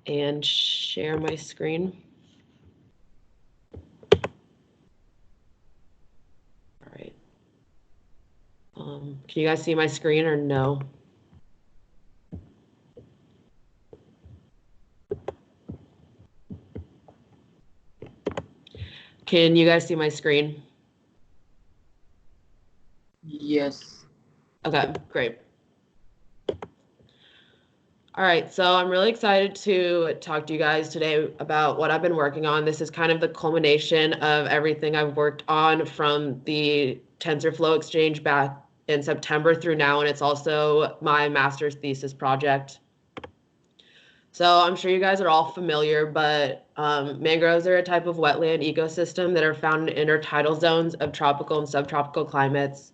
and share my screen. All right. Can you guys see my screen or no? Can you guys see my screen? Yes. Okay, great. All right, so I'm really excited to talk to you guys today about what I've been working on. This is kind of the culmination of everything I've worked on from the TensorFlow Exchange back in September through now, and it's also my master's thesis project. So I'm sure you guys are all familiar, but mangroves are a type of wetland ecosystem that are found in intertidal zones of tropical and subtropical climates.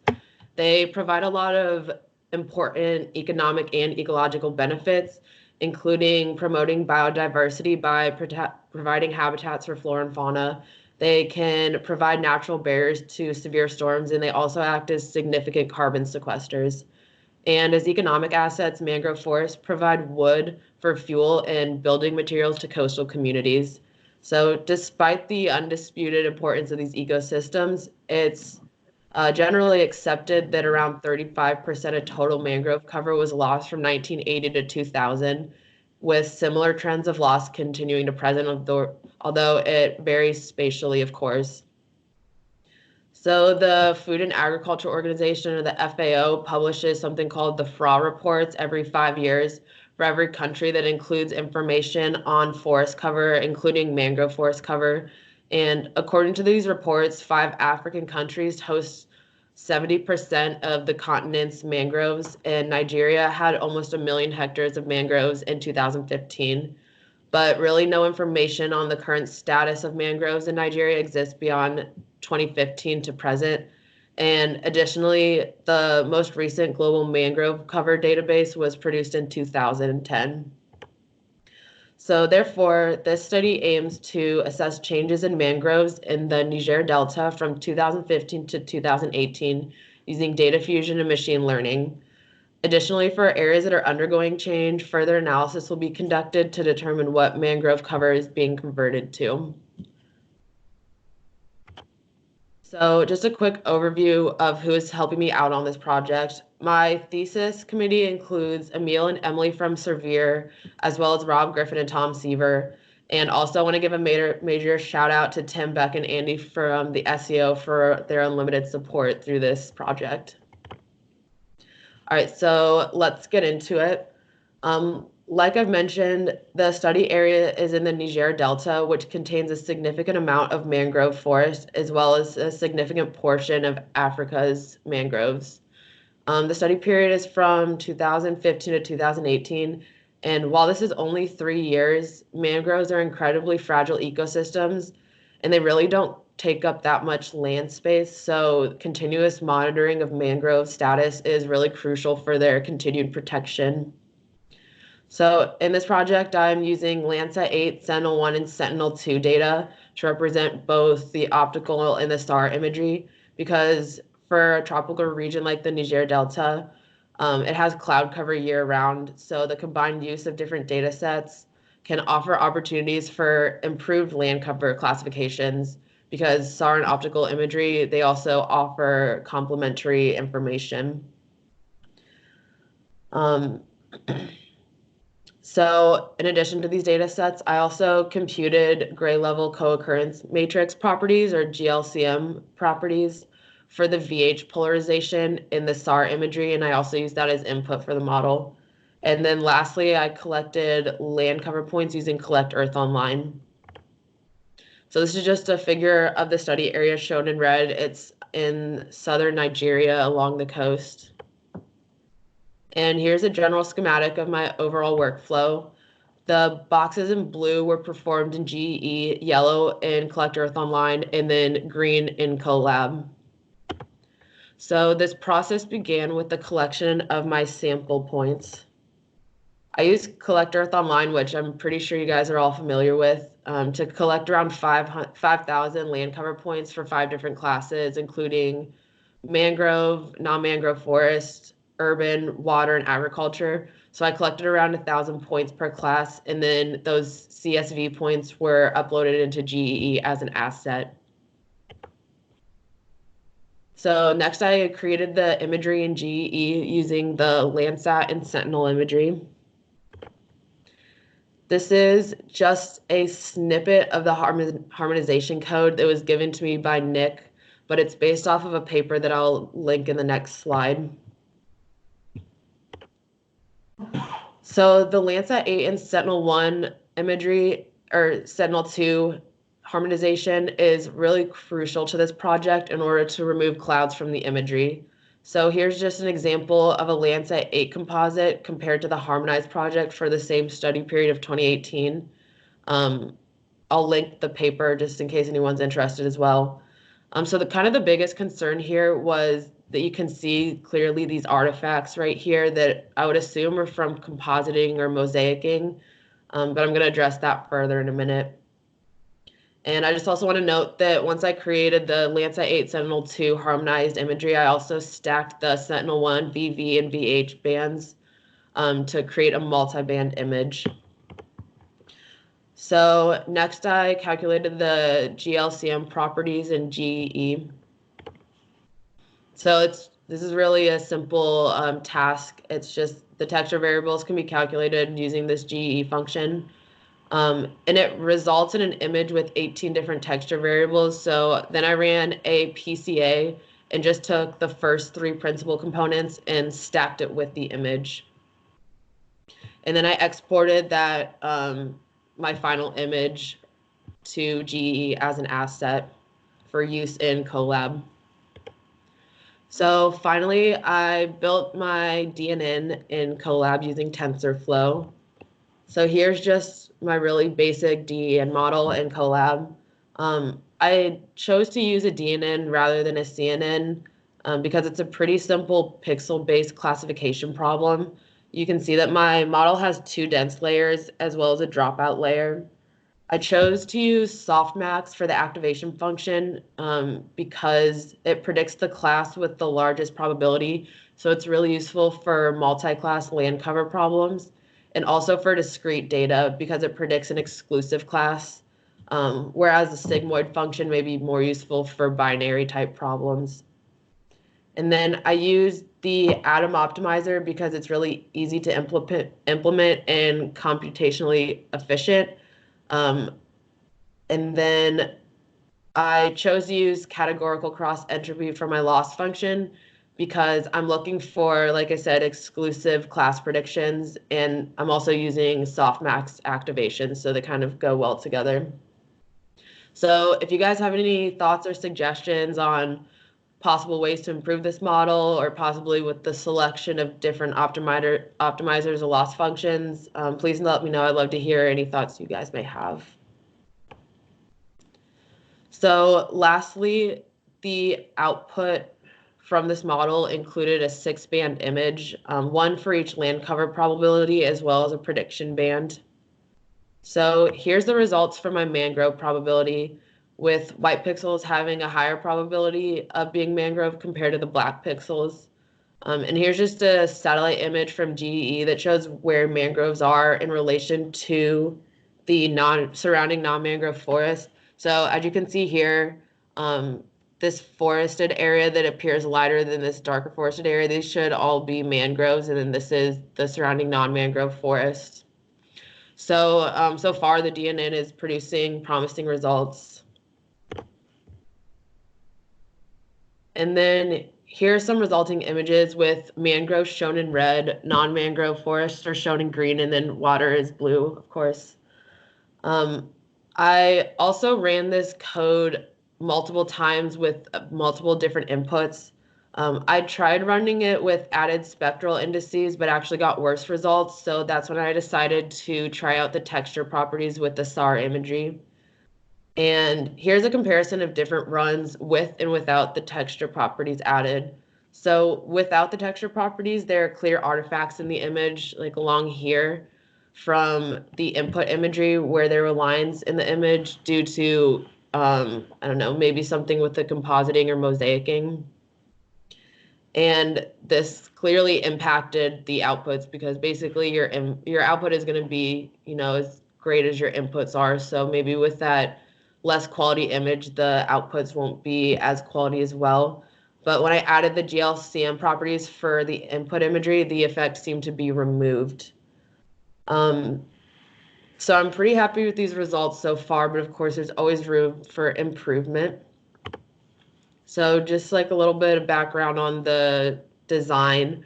They provide a lot of important economic and ecological benefits, including promoting biodiversity by providing habitats for flora and fauna. They can provide natural barriers to severe storms, and they also act as significant carbon sequesters. And as economic assets, mangrove forests provide wood for fuel and building materials to coastal communities. So despite the undisputed importance of these ecosystems, it's generally accepted that around 35% of total mangrove cover was lost from 1980 to 2000, with similar trends of loss continuing to present, although it varies spatially, of course. So the Food and Agriculture Organization, or the FAO, publishes something called the FRA reports every 5 years for every country that includes information on forest cover, including mangrove forest cover. And according to these reports, 5 African countries host 70% of the continent's mangroves, and Nigeria had almost 1 million hectares of mangroves in 2015. But really no information on the current status of mangroves in Nigeria exists beyond 2015 to present. And additionally, the most recent global mangrove cover database was produced in 2010. So therefore, this study aims to assess changes in mangroves in the Niger Delta from 2015 to 2018 using data fusion and machine learning. Additionally, for areas that are undergoing change, further analysis will be conducted to determine what mangrove cover is being converted to. So just a quick overview of who is helping me out on this project. My thesis committee includes Emil and Emily from Servier, as well as Rob Griffin and Tom Seaver. And also I want to give a major shout out to Tim Beck and Andy from the SEO for their unlimited support through this project. All right, so let's get into it. Like I've mentioned, the study area is in the Niger Delta, which contains a significant amount of mangrove forest, as well as a significant portion of Africa's mangroves. The study period is from 2015 to 2018, and while this is only 3 years, mangroves are incredibly fragile ecosystems, and they really don't take up that much land space. So continuous monitoring of mangrove status is really crucial for their continued protection. So in this project, I'm using Landsat 8, Sentinel-1, and Sentinel-2 data to represent both the optical and the star imagery, because for a tropical region like the Niger Delta, it has cloud cover year round. So the combined use of different data sets can offer opportunities for improved land cover classifications, because SAR and optical imagery, they also offer complementary information. So in addition to these data sets, I also computed gray level co-occurrence matrix properties, or GLCM properties, for the VH polarization in the SAR imagery, and I also used that as input for the model. And then lastly, I collected land cover points using Collect Earth Online. So this is just a figure of the study area shown in red. It's in southern Nigeria along the coast. And here's a general schematic of my overall workflow. The boxes in blue were performed in GE, yellow in Collect Earth Online, and then green in Colab. So this process began with the collection of my sample points. I use Collect Earth Online, which I'm pretty sure you guys are all familiar with, to collect around 5,000 land cover points for 5 different classes, including mangrove, non-mangrove forest, urban, water, and agriculture. So I collected around 1,000 points per class, and then those CSV points were uploaded into GEE as an asset. So next I created the imagery in GEE using the Landsat and Sentinel imagery. This is just a snippet of the harmonization code that was given to me by Nick, but it's based off of a paper that I'll link in the next slide. So the Landsat 8 and Sentinel-1 imagery, or Sentinel-2 harmonization, is really crucial to this project in order to remove clouds from the imagery. So here's just an example of a Landsat 8 composite compared to the harmonized project for the same study period of 2018. I'll link the paper just in case anyone's interested as well. So the biggest concern here was that you can see clearly these artifacts right here that I would assume are from compositing or mosaicing, but I'm going to address that further in a minute. And I just also want to note that once I created the Landsat 8 Sentinel-2 harmonized imagery, I also stacked the Sentinel-1 VV and VH bands to create a multi-band image. So next I calculated the GLCM properties in GEE. So this is really a simple task. It's just the texture variables can be calculated using this GEE function. And it results in an image with 18 different texture variables. So then I ran a PCA and just took the first 3 principal components and stacked it with the image. And then I exported that my final image to GEE as an asset for use in Colab. So finally, I built my DNN in Colab using TensorFlow. So here's just my really basic DNN model in Colab. I chose to use a DNN rather than a CNN because it's a pretty simple pixel-based classification problem. You can see that my model has 2 dense layers as well as a dropout layer. I chose to use softmax for the activation function because it predicts the class with the largest probability. So it's really useful for multi-class land cover problems and also for discrete data because it predicts an exclusive class, whereas the sigmoid function may be more useful for binary type problems. And then I used the atom optimizer because it's really easy to implement and computationally efficient. And then I chose to use categorical cross entropy for my loss function because I'm looking for, like I said, exclusive class predictions, and I'm also using softmax activation, so they kind of go well together. So if you guys have any thoughts or suggestions on possible ways to improve this model, or possibly with the selection of different optimizers or loss functions, please let me know. I'd love to hear any thoughts you guys may have. So lastly, the output from this model included a 6-band image, 1 for each land cover probability as well as a prediction band. So here's the results for my mangrove probability, with white pixels having a higher probability of being mangrove compared to the black pixels. And here's just a satellite image from GEE that shows where mangroves are in relation to the surrounding non-mangrove forest. So as you can see here, this forested area that appears lighter than this darker forested area, these should all be mangroves, and then this is the surrounding non-mangrove forest. So, so far the DNN is producing promising results. And then here are some resulting images with mangroves shown in red, non-mangrove forests are shown in green, and then water is blue, of course. I also ran this code multiple times with multiple different inputs. I tried running it with added spectral indices, but actually got worse results. So that's when I decided to try out the texture properties with the SAR imagery. And here's a comparison of different runs with and without the texture properties added. So without the texture properties, there are clear artifacts in the image, like along here from the input imagery where there were lines in the image due to, I don't know, maybe something with the compositing or mosaicing. And this clearly impacted the outputs because basically your output is going to be, as great as your inputs are. So maybe with that less quality image, the outputs won't be as quality as well. But when I added the GLCM properties for the input imagery, the effect seemed to be removed. So I'm pretty happy with these results so far, but of course there's always room for improvement. So just like a little bit of background on the design.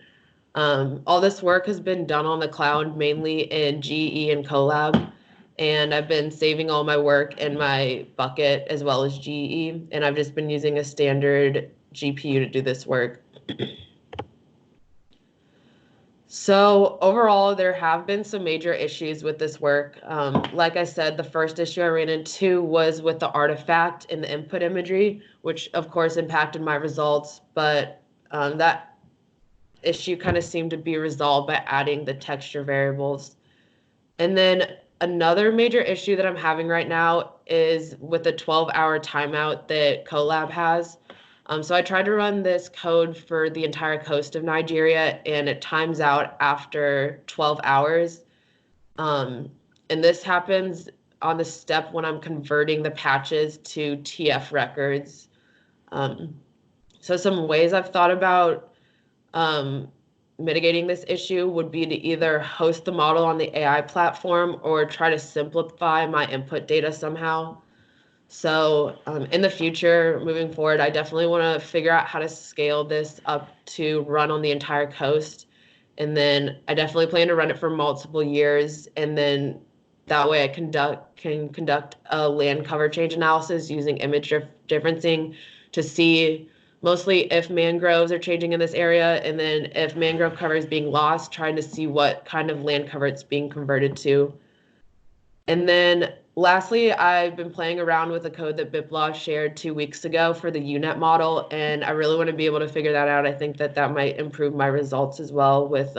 All this work has been done on the cloud, mainly in GE and Colab. And I've been saving all my work in my bucket as well as GE. And I've just been using a standard GPU to do this work. So overall, there have been some major issues with this work. Like I said, the first issue I ran into was with the artifact in the input imagery, which of course impacted my results, but that issue kind of seemed to be resolved by adding the texture variables. And then another major issue that I'm having right now is with the 12-hour timeout that Colab has. So I tried to run this code for the entire coast of Nigeria, and it times out after 12 hours. And this happens on the step when I'm converting the patches to TF records. So some ways I've thought about mitigating this issue would be to either host the model on the AI platform or try to simplify my input data somehow. So in the future, moving forward, I definitely want to figure out how to scale this up to run on the entire coast. And then I definitely plan to run it for multiple years. And then that way I can conduct a land cover change analysis using image differencing to see mostly if mangroves are changing in this area. And then if mangrove cover is being lost, trying to see what kind of land cover it's being converted to. And then lastly, I've been playing around with a code that Biplaw shared 2 weeks ago for the UNet model, and I really want to be able to figure that out. I think that that might improve my results as well with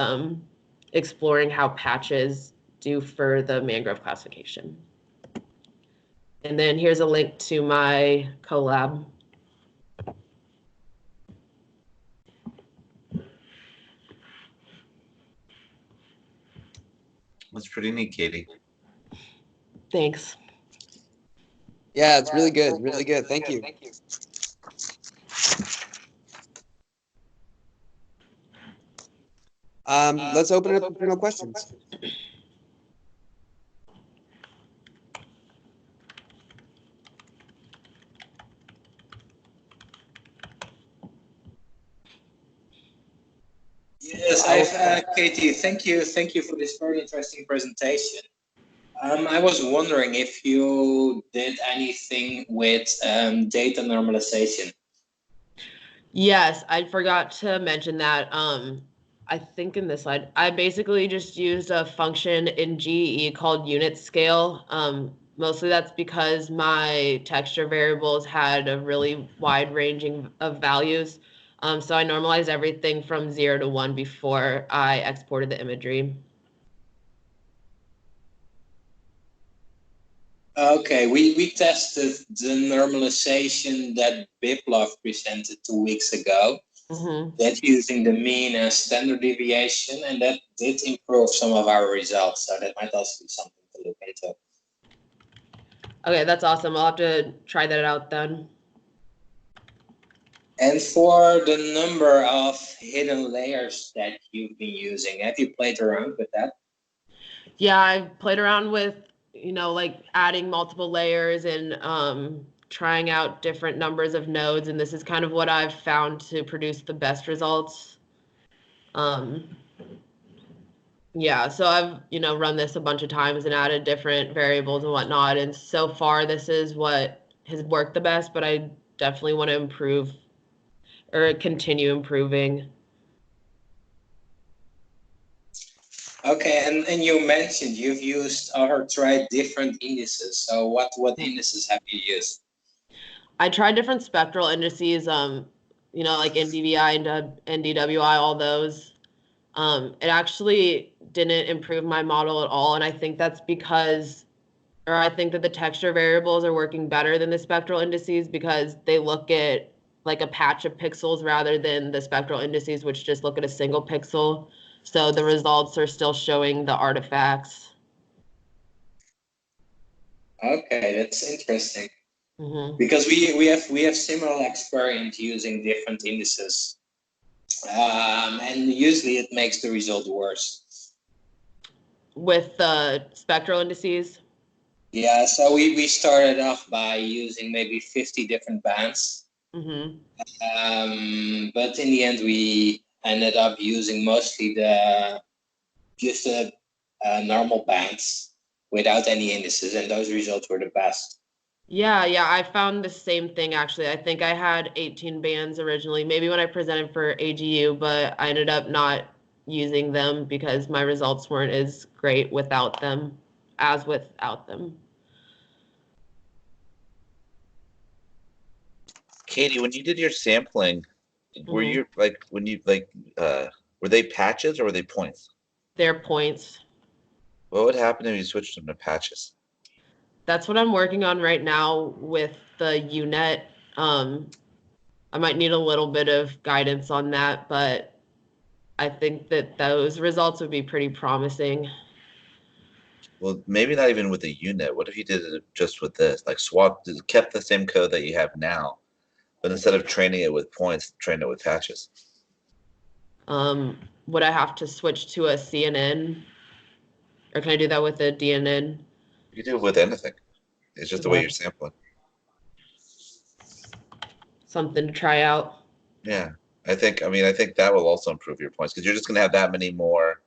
exploring how patches do for the mangrove classification. And then here's a link to my collab. That's pretty neat, Katie. Thanks. Yeah, it's really good. Really good. Thank you. Let's open it up to general questions. Yes, Katie, thank you for this very interesting presentation. I was wondering if you did anything with data normalization. Yes, I forgot to mention that. I think in this slide, I basically just used a function in GE called unit scale. Mostly that's because my texture variables had a really wide ranging of values. So I normalized everything from 0 to 1 before I exported the imagery. Okay, we tested the normalization that Biplav presented 2 weeks ago. That's using the mean and standard deviation, and that did improve some of our results. So that might also be something to look into. Okay, that's awesome. I'll have to try that out then. And for the number of hidden layers that you've been using, have you played around with that? Yeah, I've played around with, like adding multiple layers and trying out different numbers of nodes, and this is kind of what I've found to produce the best results. Yeah, so I've, run this a bunch of times and added different variables and whatnot, and so far this is what has worked the best, but I definitely want to improve or continue improving. Okay, and you mentioned you've used or tried different indices. So what indices have you used? I tried different spectral indices, like NDVI and NDWI, all those. It actually didn't improve my model at all, and I think that's because, or I think that the texture variables are working better than the spectral indices because they look at like a patch of pixels rather than the spectral indices, which just look at a single pixel. So the results are still showing the artifacts. Okay, that's interesting. Mm-hmm. Because we have similar experience using different indices, and usually it makes the result worse. With the spectral indices? Yeah, so we started off by using maybe 50 different bands. Mm-hmm. But in the end, we ended up using mostly just the normal bands without any indices, and those results were the best. Yeah, I found the same thing actually. I think I had 18 bands originally, maybe when I presented for AGU, but I ended up not using them because my results weren't as great without them as without them. Katie, when you did your sampling, were you like were they patches or were they points? They're points. What would happen if you switched them to patches? That's what I'm working on right now with the UNet. I might need a little bit of guidance on that, but I think that those results would be pretty promising. Well, maybe not even with the unit. What if you did it just with this? Like kept the same code that you have now, but instead of training it with points, train it with patches. Would I have to switch to a CNN? Or can I do that with a DNN? You can do it with anything. It's just the way you're sampling. Something to try out. Yeah. I think that will also improve your points because you're just going to have that many more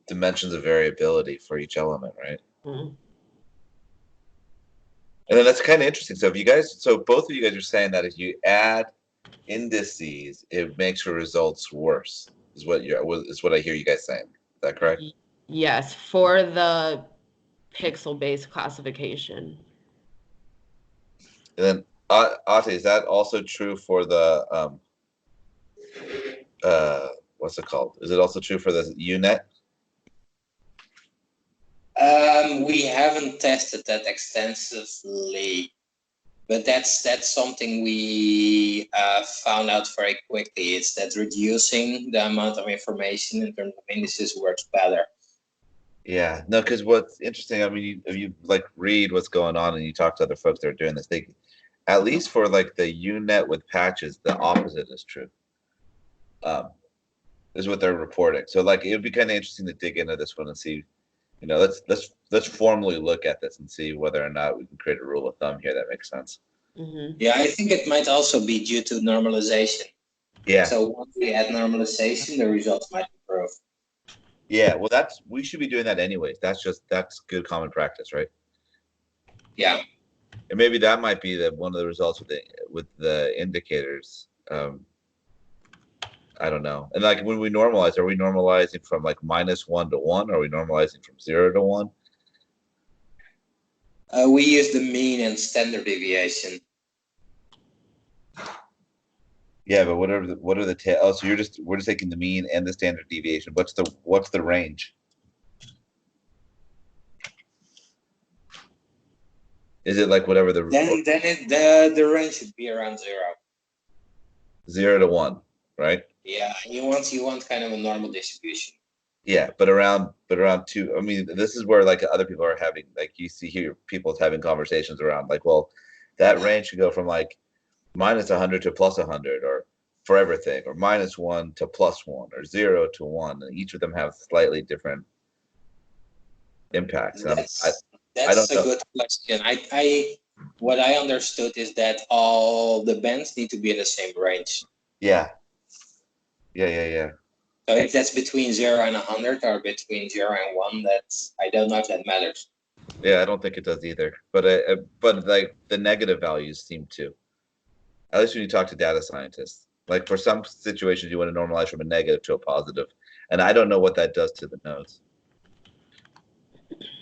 dimensions of variability for each element, right? Mm-hmm. And then that's kind of interesting. So both of you guys are saying that if you add indices, it makes your results worse. Is what I hear you guys saying. Is that correct? Yes, for the pixel-based classification. And then Ate, is that also true for the what's it called? Is it also true for the UNet? We haven't tested that extensively, but that's something we found out very quickly. It's that reducing the amount of information in terms of indices works better. Yeah, no, because what's interesting, I mean, if you like read what's going on and you talk to other folks that are doing this, they, at least for like the UNet with patches, the opposite is true. Is what they're reporting. So like it would be kind of interesting to dig into this one and see, let's formally look at this and see whether or not we can create a rule of thumb here that makes sense. Mm-hmm. Yeah, I think it might also be due to normalization. Yeah. So once we add normalization, the results might improve. Yeah, well, we should be doing that anyways. That's good common practice, right? Yeah. And maybe that might be one of the results with the indicators. I don't know. And like when we normalize, are we normalizing from like -1 to 1? Or are we normalizing from 0 to 1? We use the mean and standard deviation. Yeah, but what are the oh, so we're just taking the mean and the standard deviation. What's the range? Is it like whatever the the range should be around 0. 0 to 1, right? Yeah, you want kind of a normal distribution. Yeah, but around 2. I mean, this is where like other people are having, like you see here people having conversations around like, well, that range should go from like -100 to +100, or for everything, or -1 to +1, or 0 to 1, and each of them have slightly different impacts. That's I don't a know. good question. What I understood is that all the bands need to be in the same range. Yeah. So if that's between 0 and 100, or between 0 and 1, I don't know if that matters. Yeah, I don't think it does either. But like the negative values seem to. At least when you talk to data scientists, like for some situations you want to normalize from a negative to a positive, and I don't know what that does to the nodes.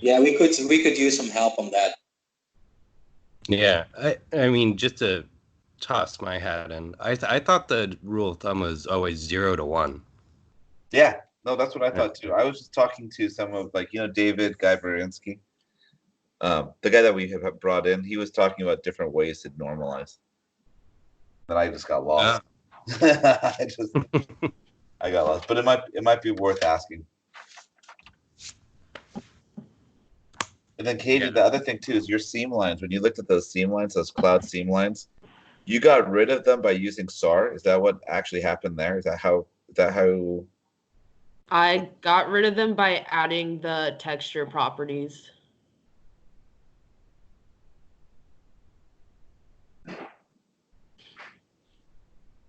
Yeah, we could use some help on that. Yeah, I mean, just to toss my hat in, I thought the rule of thumb was always 0 to 1. Yeah, no, that's what I thought too. I was just talking to some of David Guy-Berinsky, the guy that we have brought in. He was talking about different ways to normalize. then I just got lost. I got lost, but it might be worth asking. And then Katie, the other thing too is your seam lines. When you looked at those seam lines, those cloud seam lines, you got rid of them by using SAR. Is that what actually happened there? Is that how? I got rid of them by adding the texture properties.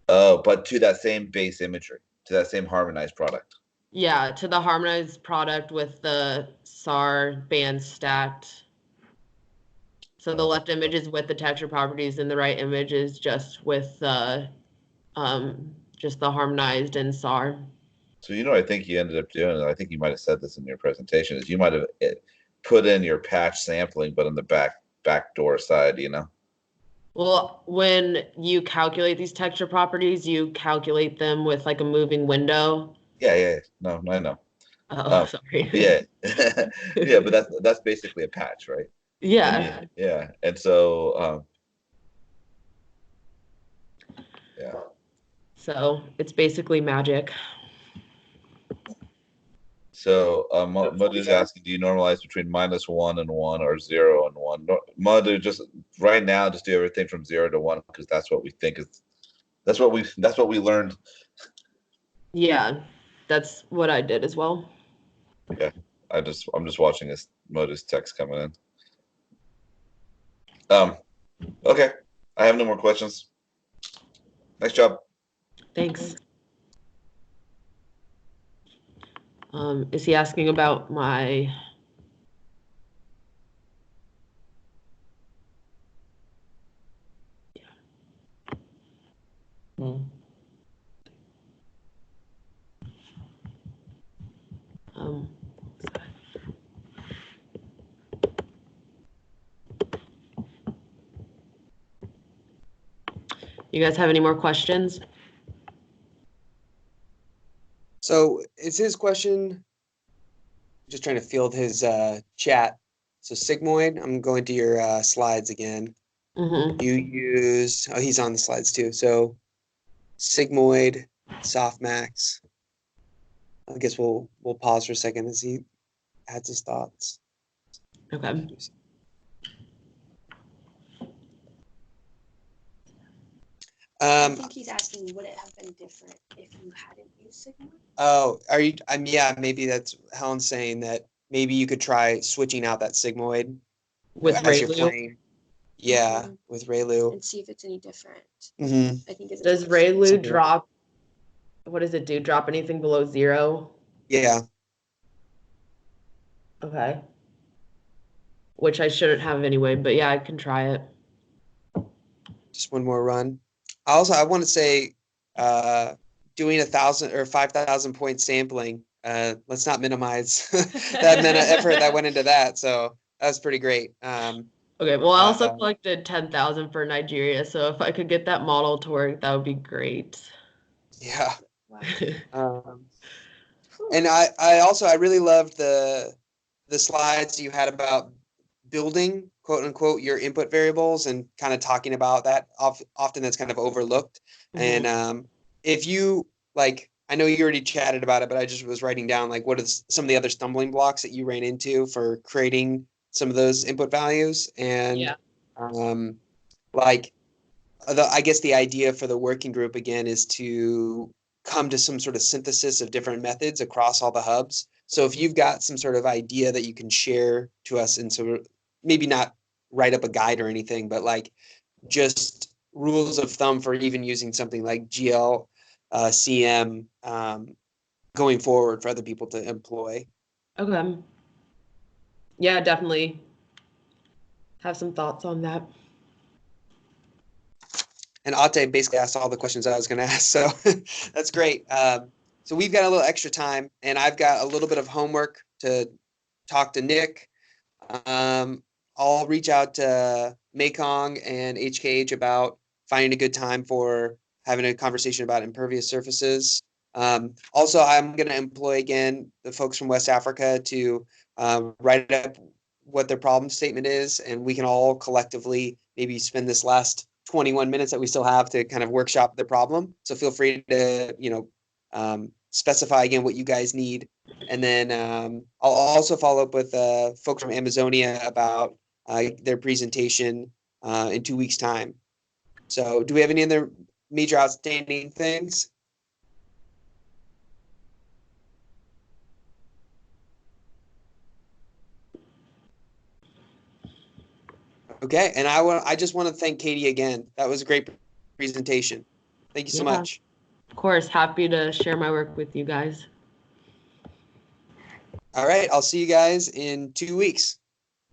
Oh, but to that same base imagery, to that same harmonized product. Yeah, to the harmonized product with the SAR band stacked. So the left image is with the texture properties and the right image is just with the harmonized and SAR. So I think you ended up doing, and I think you might have said this in your presentation, is you might have put in your patch sampling, but on the back door side, Well, when you calculate these texture properties, you calculate them with like a moving window. Yeah. No, I know. Oh, sorry. Yeah. Yeah, but that's basically a patch, right? Yeah. Yeah. And so yeah. So it's basically magic. So Madhu's asking, do you normalize between -1 and 1 or 0 and 1? Madhu, just right now, just do everything from 0 to 1 because that's what we think is that's what we learned. Yeah, that's what I did as well. Okay. I'm just watching this Madhu's text coming in. Okay. I have no more questions. Nice job. Thanks. Is he asking about my... You guys have any more questions? So is his question, just trying to field his chat. So sigmoid, I'm going to your slides again. You use, he's on the slides too. So sigmoid, softmax. I guess we'll pause for a second as he adds his thoughts. Okay. I think he's asking, would it have been different if you hadn't used sigmoid? Oh, are you? Yeah, maybe that's Helen's saying that maybe you could try switching out that sigmoid With as you're ReLU? playing. Yeah, with ReLU. And see if it's any different. I think does ReLU drop? What does it do? Drop anything below 0? Yeah. Okay. Which I shouldn't have anyway, but yeah, I can try it. Just one more run. Also, I want to say, doing 1,000 or 5,000 point sampling. Let's not minimize that amount of effort that went into that. So that was pretty great. Okay. Well, I also collected 10,000 for Nigeria, so if I could get that model to work, that would be great. Yeah. And I really loved the slides you had about building, quote unquote, your input variables and kind of talking about that. Often that's kind of overlooked. And if you I know you already chatted about it, but I just was writing down what are some of the other stumbling blocks that you ran into for creating some of those input values. And I guess the idea for the working group again is to come to some sort of synthesis of different methods across all the hubs. So if you've got some sort of idea that you can share to us, and so maybe not write up a guide or anything, but just rules of thumb for even using something like GL, CM going forward for other people to employ. Okay. Yeah, definitely have some thoughts on that. And Ate basically asked all the questions I was going to ask, so that's great. So we've got a little extra time, and I've got a little bit of homework to talk to Nick. I'll reach out to Mekong and HKH about finding a good time for having a conversation about impervious surfaces. Also, I'm going to employ again the folks from West Africa to write up what their problem statement is, and we can all collectively maybe spend this last 21 minutes that we still have to kind of workshop the problem. So feel free to, specify again what you guys need. And then I'll also follow up with folks from Amazonia about their presentation in 2 weeks' time. So do we have any other major outstanding things? Okay, and I just want to thank Katie again. That was a great presentation. Thank you so much. Of course, happy to share my work with you guys. All right, I'll see you guys in 2 weeks.